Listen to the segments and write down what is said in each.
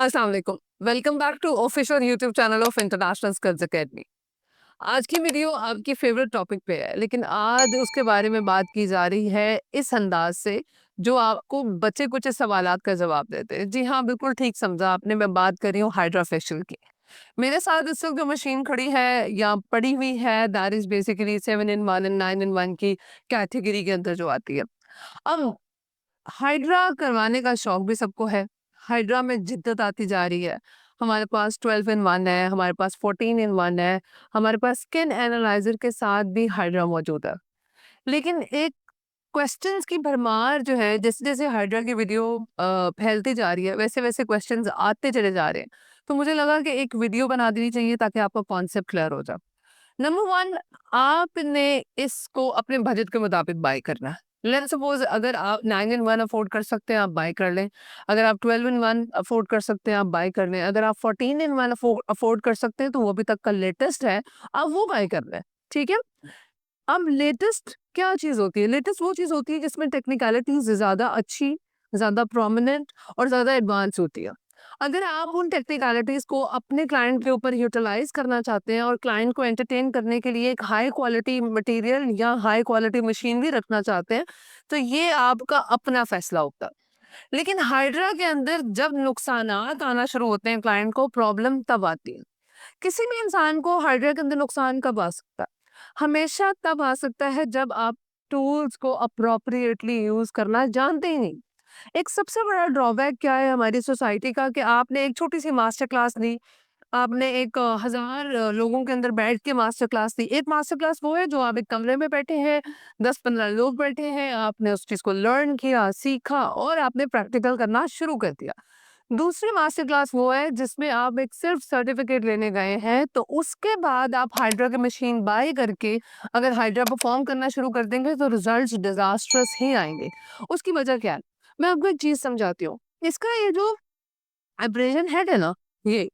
अस्सलाम वालेकुम। Welcome back to official YouTube channel of International Skills Academy. आज की वीडियो आपकी फेवरेट टॉपिक पे है, लेकिन आज उसके बारे में बात की जा रही है इस अंदाज से जो आपको बच्चे कुछ सवालात का जवाब देते हैं। जी हाँ, बिल्कुल ठीक समझा आपने। मैं बात कर रही हूँ हाइड्रा फेशियल की। मेरे साथ इस वक्त जो मशीन खड़ी है या पड़ी हुई है, that is basically 7 in 1 and 9 in 1 की कैटेगरी के अंदर जो आती है। अब हाइड्रा करवाने का शौक भी सबको है। हाइड्रा में जिद्दत आती जा रही है। हमारे पास 12 in 1 है, हमारे पास 14 in 1 है, हमारे पास स्किन एनालाइजर के साथ भी हाइड्रा मौजूद है। लेकिन एक क्वेश्चंस की भरमार जो है, जैसे जैसे हाइड्रा की वीडियो फैलती जा रही है, वैसे वैसे क्वेश्चंस आते चले जा रहे हैं। तो मुझे लगा कि एक वीडियो बना देनी चाहिए ताकि आपका कॉन्सेप्ट क्लियर हो जाए। नंबर वन, आपने इसको अपने बजट के मुताबिक बाय करना है। लेट्स सपोज अगर आप 9 in 1 अफोर्ड कर सकते हैं, आप बाय कर लें। अगर आप 12 in 1 अफोर्ड कर सकते हैं, आप बाय कर लें। अगर आप 14 in 1 अफोर्ड कर सकते हैं, तो वो अभी तक का लेटेस्ट है, आप वो बाय कर लें। ठीक है। अब लेटेस्ट क्या चीज होती है? लेटेस्ट वो चीज होती है जिसमें टेक्निकलिटीज ज्यादा अच्छी, ज्यादा प्रोमिनेंट और ज्यादा एडवांस होती है। अगर आप उन टेक्निकलिटीज को अपने क्लाइंट के ऊपर यूटिलाइज करना चाहते हैं और क्लाइंट को एंटरटेन करने के लिए एक हाई क्वालिटी मटेरियल या हाई क्वालिटी मशीनरी रखना चाहते हैं, तो ये आपका अपना फैसला होता है। लेकिन हाइड्रा के अंदर जब नुकसानात आना शुरू होते हैं, क्लाइंट को प्रॉब्लम तब आती है। किसी भी इंसान को हार्डवेयर के अंदर नुकसान कब आ सकता है? हमेशा तब आ सकता है जब आप टूल्स को अप्रोप्रिएटली यूज करना जानते ही नहीं। एक सबसे बड़ा ड्रॉबैक क्या है हमारी सोसाइटी का, कि आपने एक छोटी सी मास्टर क्लास ली। आपने एक 1000 लोगों के अंदर बैठ के मास्टर क्लास दी। एक मास्टर क्लास वो है जो आप एक कमरे में बैठे हैं, 10-15 लोग बैठे हैं, आपने उस चीज को लर्न किया, सीखा और आपने प्रैक्टिकल करना शुरू कर दिया। दूसरी मास्टर क्लास वो है जिसमें आप एक सिर्फ सर्टिफिकेट लेने गए हैं, तो उसके बाद आप हाइड्रा की मशीन बाय करके अगर हाइड्रा परफॉर्म करना शुरू कर देंगे तो रिजल्ट्स डिजास्ट्रस ही आएंगे। उसकी वजह क्या है? मैं आपको एक चीज समझाती हूँ। इसका ये जो एब्रेजन हेड है ना, ये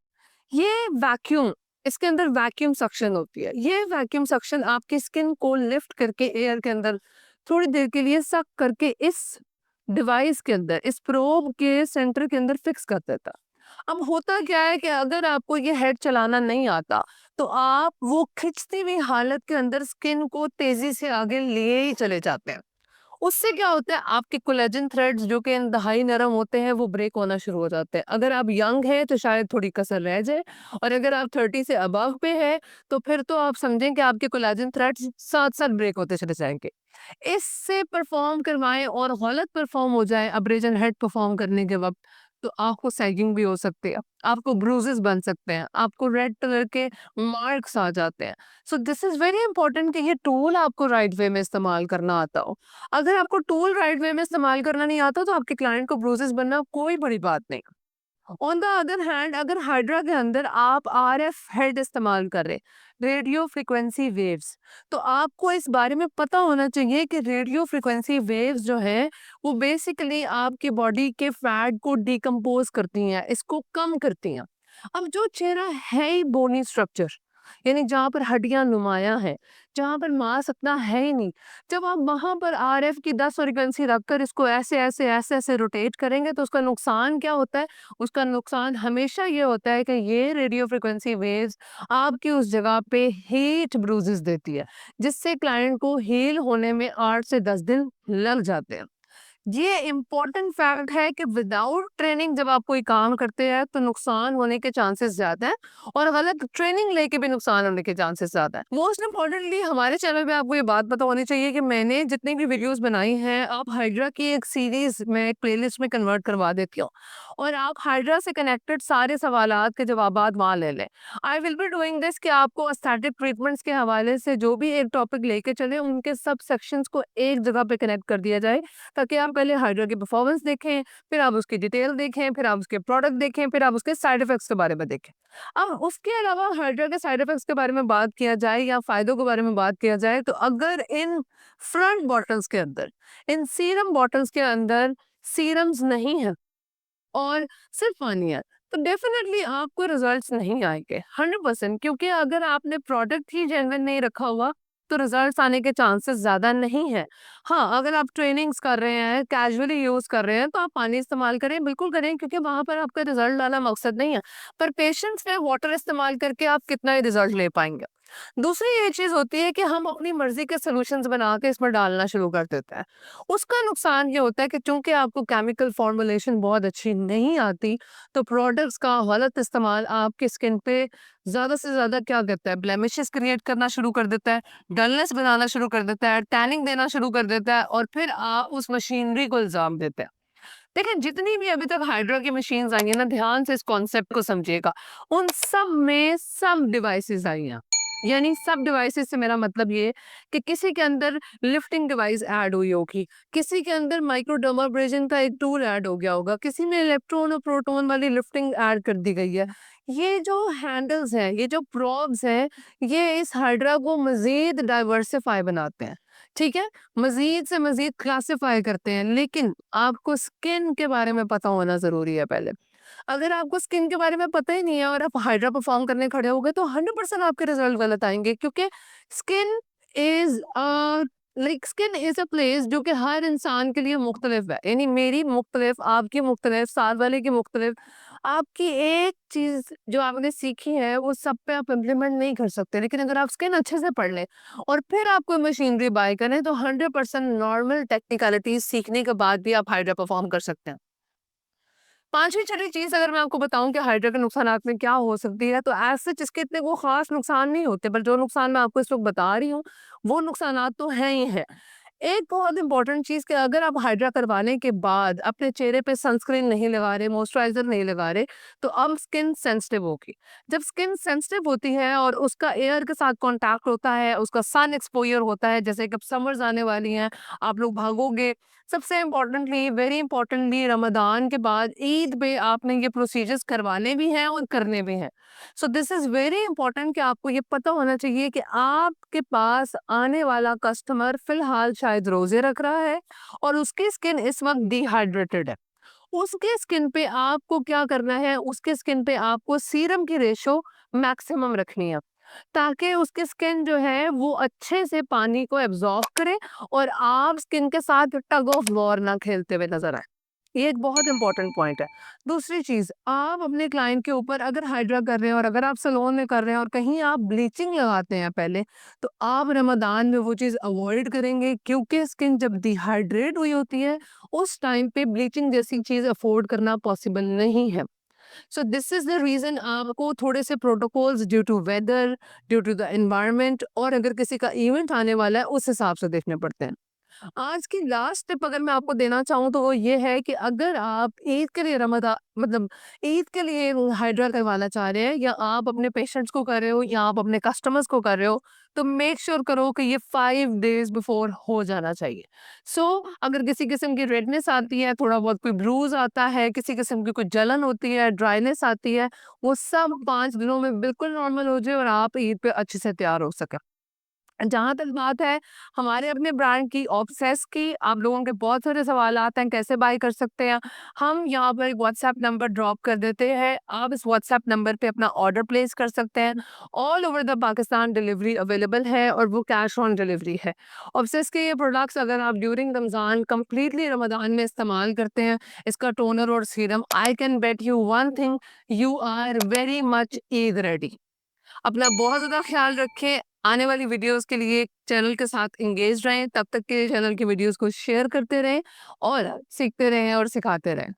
वैक्यूम, इसके अंदर वैक्यूम सक्शन होती है। ये वैक्यूम सक्शन आपकी स्किन को लिफ्ट करके एयर के अंदर थोड़ी देर के लिए सक करके इस डिवाइस के अंदर, इस प्रोब के सेंटर के अंदर फिक्स कर देता है। अब होता क्या है कि अगर आपको ये हेड चलाना नहीं आता, तो आप वो खिंचती हुई हालत के अंदर स्किन को तेजी से आगे लिए ही चले जाते हैं। उससे क्या होता है, आपके कोलेजन थ्रेड्स जो कि इंतहाई नरम होते हैं, वो ब्रेक होना शुरू हो जाते हैं। अगर आप यंग हैं तो शायद थोड़ी कसर रह जाए, और अगर आप 30 से अबव पे है तो फिर तो आप समझें कि आपके कोलेजन थ्रेड्स साथ साथ ब्रेक होते चले जाएंगे। इससे परफॉर्म करवाएं और गलत परफॉर्म हो जाए अब्रेजन हेड परफॉर्म करने के वक्त, तो आपको सैगिंग भी हो सकती है, आपको ब्रूजेस बन सकते हैं, आपको रेड कलर के मार्क्स आ जाते हैं। So this is very important कि ये टूल आपको राइट वे में इस्तेमाल करना आता हो। अगर आपको टूल राइट वे में इस्तेमाल करना नहीं आता, तो आपके क्लाइंट को ब्रूजेस बनना कोई बड़ी बात नहीं। ऑन द अदर हैंड, अगर हाइड्रा के अंदर आप आरएफ हेड इस्तेमाल कर रहे, रेडियो फ्रिक्वेंसी वेव्स, तो आपको इस बारे में पता होना चाहिए कि रेडियो फ्रिक्वेंसी वेव्स जो है वो बेसिकली आपकी बॉडी के फैट को डिकम्पोज करती हैं, इसको कम करती हैं। अब जो चेहरा है ही बोनी स्ट्रक्चर, यानी जहाँ पर हड्डियां नुमाया है, जहाँ पर मांस अपना है ही नहीं, जब आप वहां पर आरएफ की 10 फ्रिक्वेंसी रखकर इसको ऐसे ऐसे ऐसे ऐसे रोटेट करेंगे, तो उसका नुकसान क्या होता है? उसका नुकसान हमेशा ये होता है कि ये रेडियो फ्रिक्वेंसी वेव्स आपकी उस जगह पे हीट ब्रूजेस देती है, जिससे क्लाइंट को हील होने में 8 से 10 दिन लग जाते हैं। ये इम्पोर्टेंट फैक्ट है कि विदाउट ट्रेनिंग जब आप कोई काम करते हैं तो नुकसान होने के चांसेस ज्यादा है, और गलत ट्रेनिंग लेके भी नुकसान होने के चांसेस ज्यादा है। मोस्ट इम्पोर्टेंटली हमारे चैनल पे आपको ये बात पता होनी चाहिए कि मैंने जितनी भी वीडियोस बनाई हैं, आप हाइड्रा की एक सीरीज में एक प्लेलिस्ट में कन्वर्ट करवा देती हूँ, और आप हाइड्रा से कनेक्टेड सारे सवालात के जवाबात वहाँ ले लें। I will be doing this कि आपको एस्थेटिक ट्रीटमेंट्स के हवाले से जो भी एक टॉपिक लेके चले, उनके सब सेक्शंस को एक जगह पे कनेक्ट कर दिया जाए, ताकि आप पहले हाइड्रा की परफॉर्मेंस देखें, फिर आप उसकी डिटेल देखें, फिर आप उसके प्रोडक्ट देखें, फिर आप उसके साइड इफेक्ट्स के बारे में देखें। अब उसके अलावा हाइड्रा के साइड इफेक्ट्स के बारे में बात किया जाए या फायदों के बारे में बात किया जाए, तो अगर इन फ्रंट बॉटल्स के अंदर, इन सीरम बॉटल्स के अंदर सीरम्स नहीं है और सिर्फ पानी है, तो डेफिनेटली आपको रिजल्ट्स नहीं आएंगे 100%, क्योंकि अगर आपने प्रोडक्ट ही जेन्युइन नहीं रखा हुआ, तो रिजल्ट्स आने के चांसेस ज़्यादा नहीं है। हाँ, अगर आप ट्रेनिंग्स कर रहे हैं, कैजुअली यूज़ कर रहे हैं, तो आप पानी इस्तेमाल करें, बिल्कुल करें, क्योंकि वहाँ पर आपका रिजल्ट लाना मकसद नहीं है। पर पेशेंस में वाटर इस्तेमाल करके आप कितना ही रिजल्ट ले पाएँगे। दूसरी ये चीज़ होती है कि हम अपनी मर्ज़ी के सॉल्यूशंस बना के इसमें डालना शुरू कर देते हैं। उसका नुकसान ये होता है कि चूँकि आपको केमिकल फ़ॉर्मुलेशन बहुत अच्छी नहीं आती, तो प्रोडक्ट्स का गलत इस्तेमाल आपकी स्किन पे ज़्यादा से ज़्यादा क्या करता है, ब्लेमिशेस क्रिएट करना शुरू कर देता है, डलनेस बनाना शुरू कर देता है, टैनिंग देना शुरू कर देता है, और फिर आप उस मशीनरी को इल्ज़ाम देते हैं। देखिए, जितनी भी अभी तक हाइड्रा की मशीन्स आई हैं ना, ध्यान से इस कॉन्सेप्ट को समझिएगा। उन सब में सब डिवाइसेज़ आई हैं। यानी सब डिवाइसेज़ से मेरा मतलब ये है कि किसी के अंदर लिफ्टिंग डिवाइस ऐड हुई होगी, किसी के अंदर माइक्रोडर्माब्रेजन का एक टूल ऐड हो गया होगा, किसी में इलेक्ट्रॉन और प्रोटॉन वाली लिफ्टिंग ऐड कर दी गई है। ये जो हैंडल्स हैं, ये जो प्रोब्स हैं, ये इस हाइड्रा को मज़ीद डाइवर्सिफ़ाई बनाते हैं। ठीक है? मज़ीद से मज़ीद क्लासिफ़ाई करते हैं, लेकिन आपको स्किन के बारे में पता होना ज़रूरी है पहले। अगर आपको स्किन के बारे में पता ही नहीं है और आप हाइड्रा परफ़ॉर्म करने खड़े हो गए, तो 100% आपके रिज़ल्ट गलत आएँगे, क्योंकि skin is skin is a place जो कि हर इंसान के लिए मुख्तलिफ है। यानी मेरी मुख्तलिफ, आपकी मुख्तलिफ, साथ वाले की मुख्तलिफ। आपकी एक चीज़ जो आपने सीखी है, वो सब पे आप इम्प्लीमेंट नहीं कर सकते। लेकिन अगर आप स्किन अच्छे से पढ़ लें और फिर आप कोई मशीनरी बाय करें, तो 100% नॉर्मल टेक्निकलिटीज़ सीखने के बाद भी आप हाइड्रा परफ़ॉर्म कर सकते हैं। 5वीं छठी चीज़ अगर मैं आपको बताऊँ कि हाइड्रा के नुकसानात में क्या हो सकती है, तो एज़ सच इसके इतने वो ख़ास नुकसान नहीं होते, पर जो नुकसान मैं आपको इस वक़्त बता रही हूँ, वो नुकसानात तो हैं ही हैं। एक बहुत इम्पोर्टेंट चीज़ कि अगर आप हाइड्रा करवाने के बाद अपने चेहरे पे सनस्क्रीन नहीं लगा रहे, मॉइस्चराइज़र नहीं लगा रहे, तो अब स्किन सेंसिटिव होगी। जब स्किन सेंसिटिव होती है और उसका एयर के साथ कॉन्टैक्ट होता है, उसका सन एक्सपोज़र होता है, जैसे कि अब समर्स आने वाली हैं, आप लोग भागोगे। सबसे इम्पोर्टेंटली, वेरी इम्पोर्टेंटली, रमज़ान के बाद ईद पे आपने ये प्रोसीजर्स करवाने भी हैं और करने भी हैं। सो दिस इज़ वेरी इम्पोर्टेंट कि आपको ये पता होना चाहिए कि आपके पास आने वाला कस्टमर फ़िलहाल शायद रोज़े रख रहा है और उसकी स्किन इस वक़्त डिहाइड्रेटेड है। उसके स्किन पे आपको क्या करना है, उसके स्किन पे आपको सीरम की रेशो मैक्सिमम रखनी है, ताकि उसकी स्किन जो है वो अच्छे से पानी को एब्ज़ॉर्ब करे और आप स्किन के साथ टग ऑफ वॉर ना खेलते हुए नज़र आएँ। ये एक बहुत इंपॉर्टेंट पॉइंट है। दूसरी चीज़, आप अपने क्लाइंट के ऊपर अगर हाइड्रा कर रहे हैं और अगर आप सैलून में कर रहे हैं और कहीं आप ब्लीचिंग लगाते हैं पहले, तो आप रमज़ान में वो चीज़ अवॉइड करेंगे, क्योंकि स्किन जब डिहाइड्रेट हुई होती है, उस टाइम पे ब्लीचिंग जैसी चीज़ अफ़ोर्ड करना पॉसिबल नहीं है। So this is the reason आपको थोड़े से protocols due to weather, due to the environment और अगर किसी का इवेंट आने वाला है, उस हिसाब से देखने पड़ते हैं। आज की लास्ट टिप अगर मैं आपको देना चाहूँ, तो वो ये है कि अगर आप ईद के लिए ईद के लिए हाइड्रा करवाना चाह रहे हैं, या आप अपने पेशेंट्स को कर रहे हो, या आप अपने कस्टमर्स को कर रहे हो, तो मेक श्योर करो कि ये 5 डेज़ बिफोर हो जाना चाहिए। सो अगर किसी किस्म की रेडनेस आती है, थोड़ा बहुत कोई ब्रूज़ आता है, किसी किस्म की कोई जलन होती है, ड्राइनेस आती है, वो सब 5 दिनों में बिल्कुल नॉर्मल हो जाए और आप ईद पे अच्छे से तैयार हो सकें। जहाँ तक बात है हमारे अपने ब्रांड की ऑब्सेस की, आप लोगों के बहुत सारे सवाल आते हैं कैसे बाय कर सकते हैं। हम यहाँ पर एक व्हाट्सएप नंबर ड्रॉप कर देते हैं, आप इस व्हाट्सएप नंबर पे अपना ऑर्डर प्लेस कर सकते हैं। All over the Pakistan delivery available है और वो कैश ऑन डिलीवरी है। ऑब्सेस के ये प्रोडक्ट्स अगर आप ड्यूरिंग रमज़ान कंप्लीटली रमज़ान में इस्तेमाल करते हैं, इसका टोनर और serum, I can bet you one thing, you are very much Eid ready. अपना बहुत ज़्यादा ख़्याल रखें। आने वाली वीडियोज़ के लिए चैनल के साथ एंगेज रहें। तब तक के लिए चैनल की वीडियोज़ को शेयर करते रहें और सीखते रहें और सिखाते रहें।